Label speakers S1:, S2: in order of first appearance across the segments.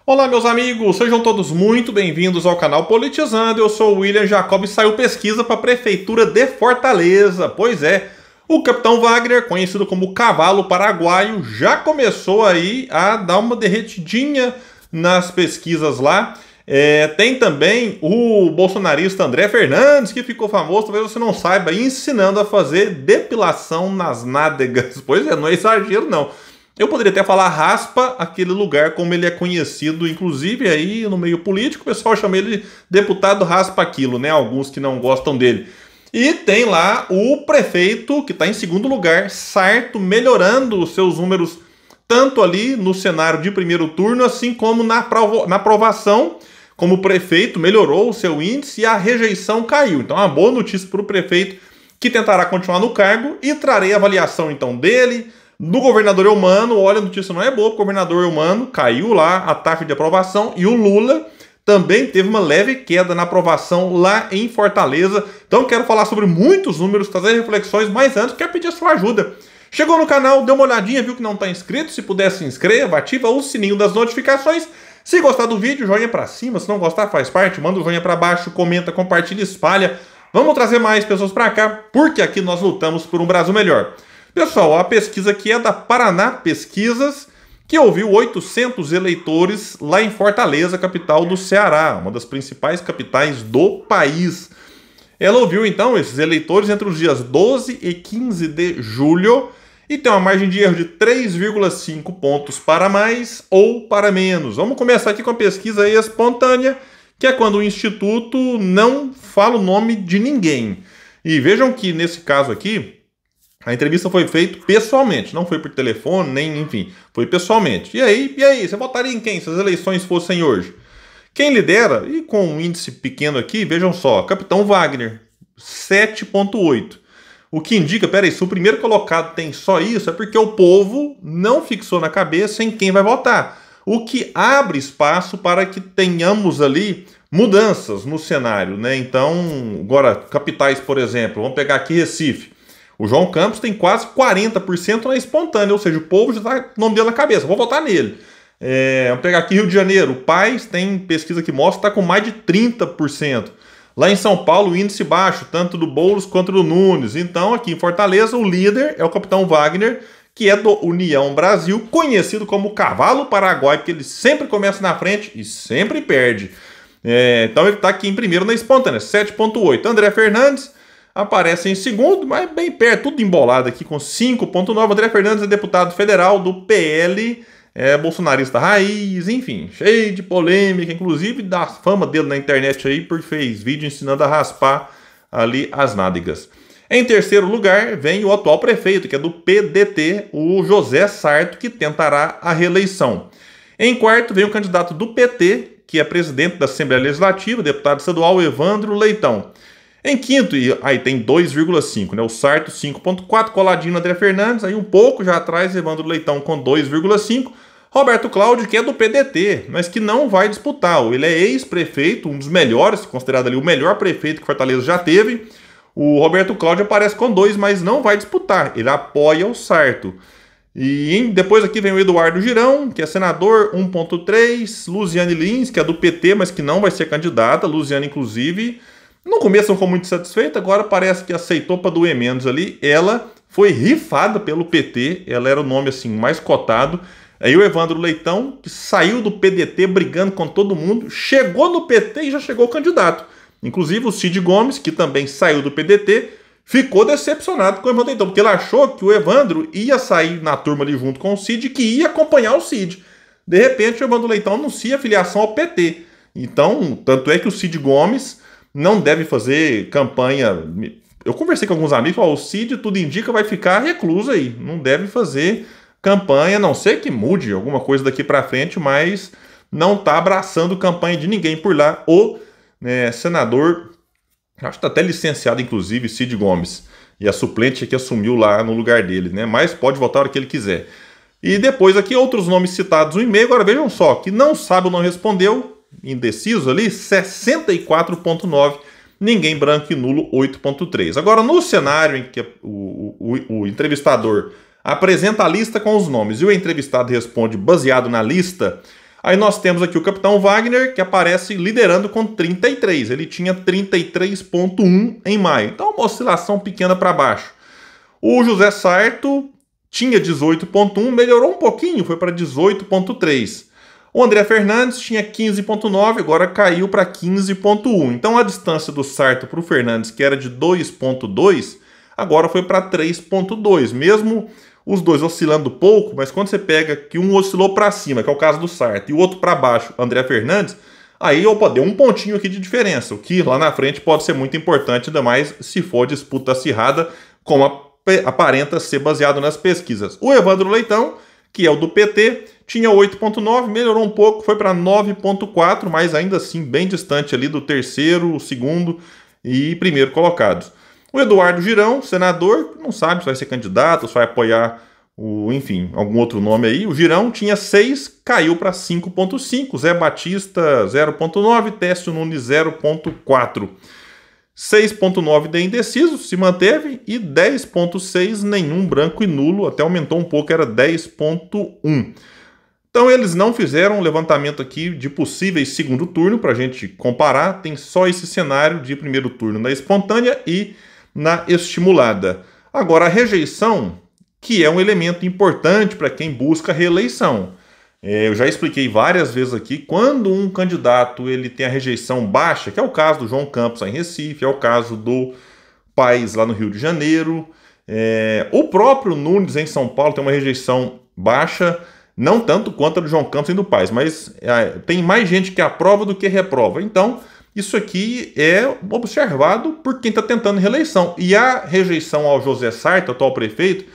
S1: Olá, meus amigos, sejam todos muito bem-vindos ao canal Politizando. Eu sou o William Jacob e saiu pesquisa para a Prefeitura de Fortaleza. Pois é, o Capitão Wagner, conhecido como Cavalo Paraguaio, já começou aí a dar uma derretidinha nas pesquisas lá. Tem também o bolsonarista André Fernandes, que ficou famoso, talvez você não saiba, ensinando a fazer depilação nas nádegas. Pois é, não é exagero não. Eu poderia até falar raspa aquele lugar como ele é conhecido, inclusive aí no meio político, o pessoal chama ele de deputado raspa aquilo, né? Alguns que não gostam dele. E tem lá o prefeito, que está em segundo lugar, Sarto, melhorando os seus números tanto ali no cenário de primeiro turno, assim como na aprovação. Como prefeito, melhorou o seu índice e a rejeição caiu. Então, uma boa notícia para o prefeito, que tentará continuar no cargo, e trarei a avaliação então dele, do governador Eumano. Olha, a notícia não é boa, o governador Eumano caiu lá a taxa de aprovação, e o Lula também teve uma leve queda na aprovação lá em Fortaleza. Então quero falar sobre muitos números, trazer reflexões, mas antes quero pedir a sua ajuda. Chegou no canal, deu uma olhadinha, viu que não está inscrito? Se puder, se inscreva, ativa o sininho das notificações. Se gostar do vídeo, joinha para cima, se não gostar, faz parte, manda o joinha para baixo, comenta, compartilha, espalha. Vamos trazer mais pessoas para cá, porque aqui nós lutamos por um Brasil melhor. Pessoal, a pesquisa aqui é da Paraná Pesquisas, que ouviu 800 eleitores lá em Fortaleza, capital do Ceará, uma das principais capitais do país. Ela ouviu, então, esses eleitores entre os dias 12 e 15 de julho e tem uma margem de erro de 3,5 pontos para mais ou para menos. Vamos começar aqui com a pesquisa espontânea, que é quando o Instituto não fala o nome de ninguém. E vejam que, nesse caso aqui, a entrevista foi feita pessoalmente, não foi por telefone, nem, enfim, foi pessoalmente. E aí, você votaria em quem se as eleições fossem hoje? Quem lidera, e com um índice pequeno aqui, vejam só, Capitão Wagner, 7,8. O que indica, peraí, se o primeiro colocado tem só isso, é porque o povo não fixou na cabeça em quem vai votar. O que abre espaço para que tenhamos ali mudanças no cenário, né? Então, agora, capitais, por exemplo, vamos pegar aqui Recife. O João Campos tem quase 40% na espontânea, ou seja, o povo já está com o nome dele na cabeça, vou votar nele. Vamos pegar aqui Rio de Janeiro, o Paz tem pesquisa que mostra que está com mais de 30%. Lá em São Paulo, o índice baixo, tanto do Boulos quanto do Nunes. Então, aqui em Fortaleza, o líder é o Capitão Wagner, que é do União Brasil, conhecido como Cavalo Paraguaio, porque ele sempre começa na frente e sempre perde. Então, ele está aqui em primeiro na espontânea, 7,8. André Fernandes aparece em segundo, mas bem perto, tudo embolado aqui com 5,9. André Fernandes é deputado federal do PL, bolsonarista raiz, enfim, cheio de polêmica, inclusive da fama dele na internet aí, porque fez vídeo ensinando a raspar ali as nádegas. Em terceiro lugar, vem o atual prefeito, que é do PDT, o José Sarto, que tentará a reeleição. Em quarto, vem o candidato do PT, que é presidente da Assembleia Legislativa, deputado estadual Evandro Leitão. Em quinto, e aí tem 2,5, né? O Sarto 5,4, coladinho no André Fernandes, aí um pouco já atrás, Evandro Leitão com 2,5. Roberto Cláudio, que é do PDT, mas que não vai disputar. Ele é ex-prefeito, um dos melhores, considerado ali o melhor prefeito que Fortaleza já teve. O Roberto Cláudio aparece com 2, mas não vai disputar. Ele apoia o Sarto. E depois aqui vem o Eduardo Girão, que é senador, 1,3. Luziane Lins, que é do PT, mas que não vai ser candidata. Luziane, inclusive, no começo não ficou muito satisfeita, agora parece que aceitou para doer menos ali. Ela foi rifada pelo PT, ela era o nome assim mais cotado. Aí o Evandro Leitão, que saiu do PDT brigando com todo mundo, chegou no PT e já chegou candidato. Inclusive o Cid Gomes, que também saiu do PDT, ficou decepcionado com o Evandro Leitão, porque ele achou que o Evandro ia sair na turma ali junto com o Cid, que ia acompanhar o Cid. De repente o Evandro Leitão anuncia a filiação ao PT. Então, tanto é que o Cid Gomes não deve fazer campanha. Eu conversei com alguns amigos, o Cid, tudo indica, vai ficar recluso aí, não deve fazer campanha, a não ser que mude alguma coisa daqui para frente, mas não está abraçando campanha de ninguém por lá. O senador, acho que está até licenciado, inclusive, Cid Gomes, e a suplente que assumiu lá no lugar dele, né? Mas pode votar a hora que ele quiser. E depois aqui outros nomes citados no e-mail, agora vejam só, que não sabe ou não respondeu, indeciso ali, 64,9, ninguém branco e nulo, 8,3. Agora, no cenário em que o entrevistador apresenta a lista com os nomes e o entrevistado responde baseado na lista, Aí nós temos aqui o capitão Wagner, que aparece liderando com 33. Ele tinha 33,1 em maio. Então, uma oscilação pequena para baixo. O José Sarto tinha 18,1, melhorou um pouquinho, foi para 18,3. O André Fernandes tinha 15,9, agora caiu para 15,1. Então, a distância do Sarto para o Fernandes, que era de 2,2, agora foi para 3,2. Mesmo os dois oscilando pouco, mas quando você pega que um oscilou para cima, que é o caso do Sarto, e o outro para baixo, André Fernandes, aí opa, deu um pontinho aqui de diferença, o que lá na frente pode ser muito importante, ainda mais se for disputa acirrada, como aparenta ser baseado nas pesquisas. O Evandro Leitão, que é o do PT, tinha 8,9, melhorou um pouco, foi para 9,4, mas ainda assim bem distante ali do terceiro, segundo e primeiro colocados. O Eduardo Girão, senador, não sabe se vai ser candidato, se vai apoiar enfim, algum outro nome aí. O Girão tinha 6, caiu para 5,5. Zé Batista, 0,9. Técio Nunes, 0,4. 6,9 de indeciso, se manteve. E 10,6, nenhum, branco e nulo. Até aumentou um pouco, era 10,1. Então eles não fizeram um levantamento aqui de possíveis segundo turno para a gente comparar. Tem só esse cenário de primeiro turno na espontânea e na estimulada. Agora, a rejeição, que é um elemento importante para quem busca reeleição. Eu já expliquei várias vezes aqui, quando um candidato ele tem a rejeição baixa, que é o caso do João Campos lá em Recife, é o caso do Paes lá no Rio de Janeiro, o próprio Nunes em São Paulo tem uma rejeição baixa, não tanto quanto a do João Campos e do Paes, mas tem mais gente que aprova do que reprova. Então, isso aqui é observado por quem está tentando reeleição. E a rejeição ao José Sarto, atual prefeito,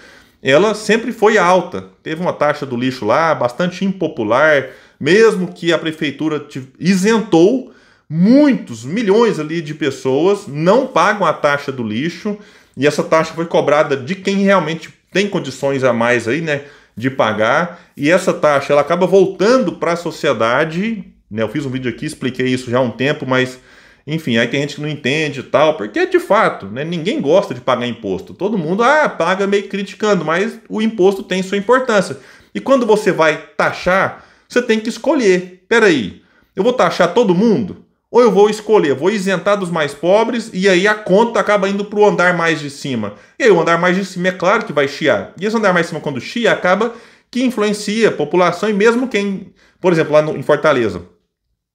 S1: ela sempre foi alta. Teve uma taxa do lixo lá bastante impopular, mesmo que a prefeitura isentou, muitos, milhões ali de pessoas não pagam a taxa do lixo, e essa taxa foi cobrada de quem realmente tem condições a mais aí, né, de pagar, e essa taxa ela acaba voltando para a sociedade. Eu fiz um vídeo aqui, expliquei isso já há um tempo, mas, enfim, aí tem gente que não entende e tal, porque, de fato, né, ninguém gosta de pagar imposto. Todo mundo, paga meio criticando, mas o imposto tem sua importância. E quando você vai taxar, você tem que escolher. Peraí, eu vou taxar todo mundo? Ou eu vou escolher, vou isentar dos mais pobres, e aí a conta acaba indo para o andar mais de cima. E aí o andar mais de cima é claro que vai chiar. E esse andar mais de cima, quando chia, acaba que influencia a população, e mesmo quem, por exemplo, lá em Fortaleza,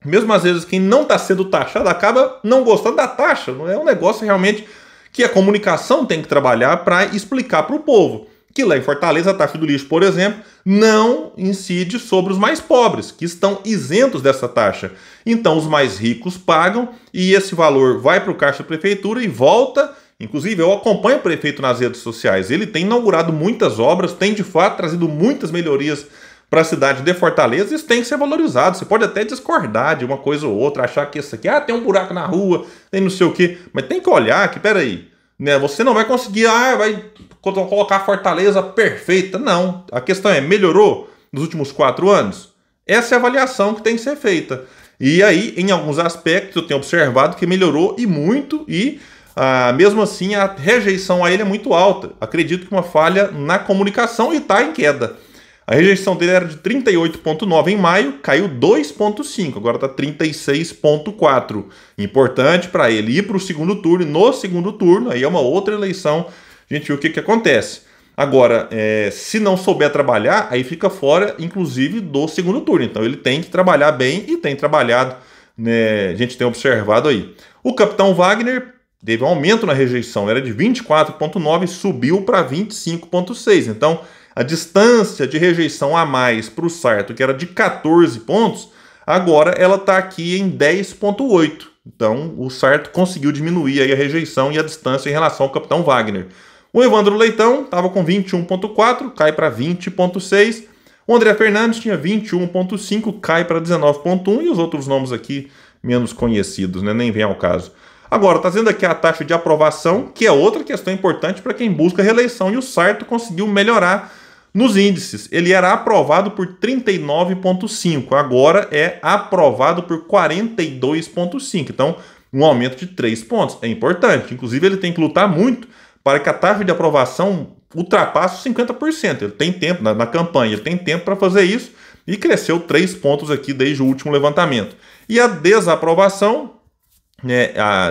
S1: mesmo às vezes quem não está sendo taxado acaba não gostando da taxa. Não é um negócio realmente que a comunicação tem que trabalhar para explicar para o povo. Que lá em Fortaleza a taxa do lixo, por exemplo, não incide sobre os mais pobres, que estão isentos dessa taxa. Então os mais ricos pagam e esse valor vai para o caixa da prefeitura e volta. Inclusive eu acompanho o prefeito nas redes sociais. Ele tem inaugurado muitas obras, tem de fato trazido muitas melhorias para a cidade de Fortaleza. Isso tem que ser valorizado. Você pode até discordar de uma coisa ou outra, achar que isso aqui, tem um buraco na rua, tem não sei o quê, mas tem que olhar que, peraí, né, você não vai conseguir, vai colocar a Fortaleza perfeita. Não, a questão é, melhorou nos últimos 4 anos? Essa é a avaliação que tem que ser feita. E aí, em alguns aspectos, eu tenho observado que melhorou e muito, e mesmo assim a rejeição a ele é muito alta. Acredito que uma falha na comunicação e está em queda. A rejeição dele era de 38,9 em maio, caiu 2,5, agora está 36,4. Importante para ele ir para o segundo turno. No segundo turno, aí é uma outra eleição, a gente viu o que acontece. Agora, se não souber trabalhar, aí fica fora, inclusive, do segundo turno. Então ele tem que trabalhar bem e tem trabalhado, né, a gente tem observado aí. O capitão Wagner teve um aumento na rejeição, era de 24,9, subiu para 25,6. Então, a distância de rejeição a mais para o Sarto, que era de 14 pontos, agora ela está aqui em 10,8. Então, o Sarto conseguiu diminuir aí a rejeição e a distância em relação ao capitão Wagner. O Evandro Leitão estava com 21,4, cai para 20,6. O André Fernandes tinha 21,5, cai para 19,1. E os outros nomes aqui menos conhecidos, né? Nem vem ao caso. Agora, está dizendo aqui a taxa de aprovação, que é outra questão importante para quem busca reeleição. E o Sarto conseguiu melhorar nos índices. Ele era aprovado por 39,5, agora é aprovado por 42,5. Então, um aumento de 3 pontos. É importante. Inclusive, ele tem que lutar muito para que a taxa de aprovação ultrapasse os 50%. Ele tem tempo na campanha, ele tem tempo para fazer isso. e cresceu 3 pontos aqui desde o último levantamento. E a desaprovação,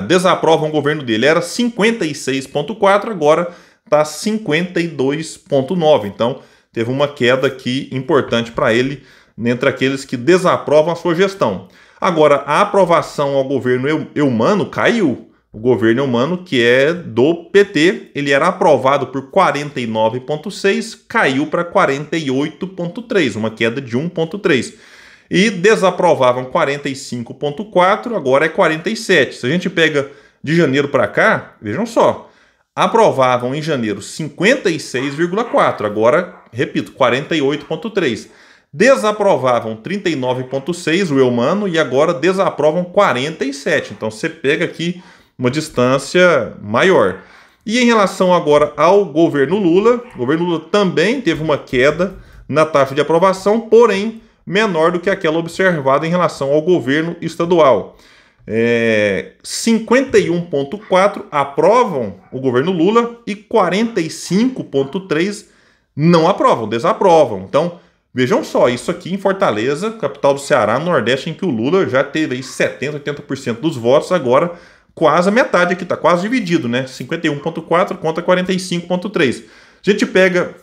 S1: desaprovam o governo dele, era 56,4, agora está 52,9. Então, teve uma queda aqui importante para ele, entre aqueles que desaprovam a sua gestão. Agora, a aprovação ao governo Eumano caiu. O governo Eumano, que é do PT, ele era aprovado por 49,6, caiu para 48,3, uma queda de 1,3. E desaprovavam 45,4, agora é 47. Se a gente pega de janeiro para cá, vejam só, aprovavam em janeiro 56,4, agora, repito, 48,3. Desaprovavam 39,6 o Eumano e agora desaprovam 47. Então você pega aqui uma distância maior. E em relação agora ao governo Lula, o governo Lula também teve uma queda na taxa de aprovação, porém menor do que aquela observada em relação ao governo estadual. 51,4 aprovam o governo Lula e 45,3 não aprovam, desaprovam. Então, vejam só, isso aqui em Fortaleza, capital do Ceará, no Nordeste, em que o Lula já teve aí 70%, 80% dos votos, agora quase a metade aqui, está quase dividido, né? 51,4 contra 45,3. A gente pega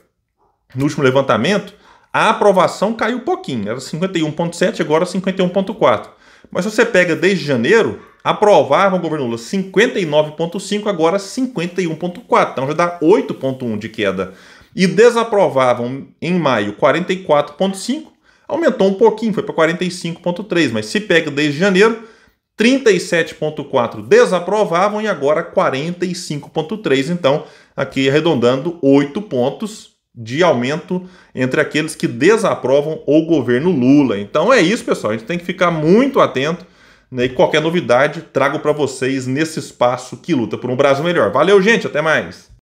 S1: no último levantamento, a aprovação caiu um pouquinho, era 51,7, agora 51,4. Mas se você pega desde janeiro, aprovavam o governo Lula 59,5, agora 51,4. Então já dá 8,1 de queda. E desaprovavam em maio 44,5, aumentou um pouquinho, foi para 45,3. Mas se pega desde janeiro, 37,4 desaprovavam e agora 45,3. Então, aqui arredondando 8 pontos de aumento entre aqueles que desaprovam o governo Lula. Então é isso, pessoal. A gente tem que ficar muito atento, né? E qualquer novidade trago para vocês nesse espaço que luta por um Brasil melhor. Valeu, gente. Até mais.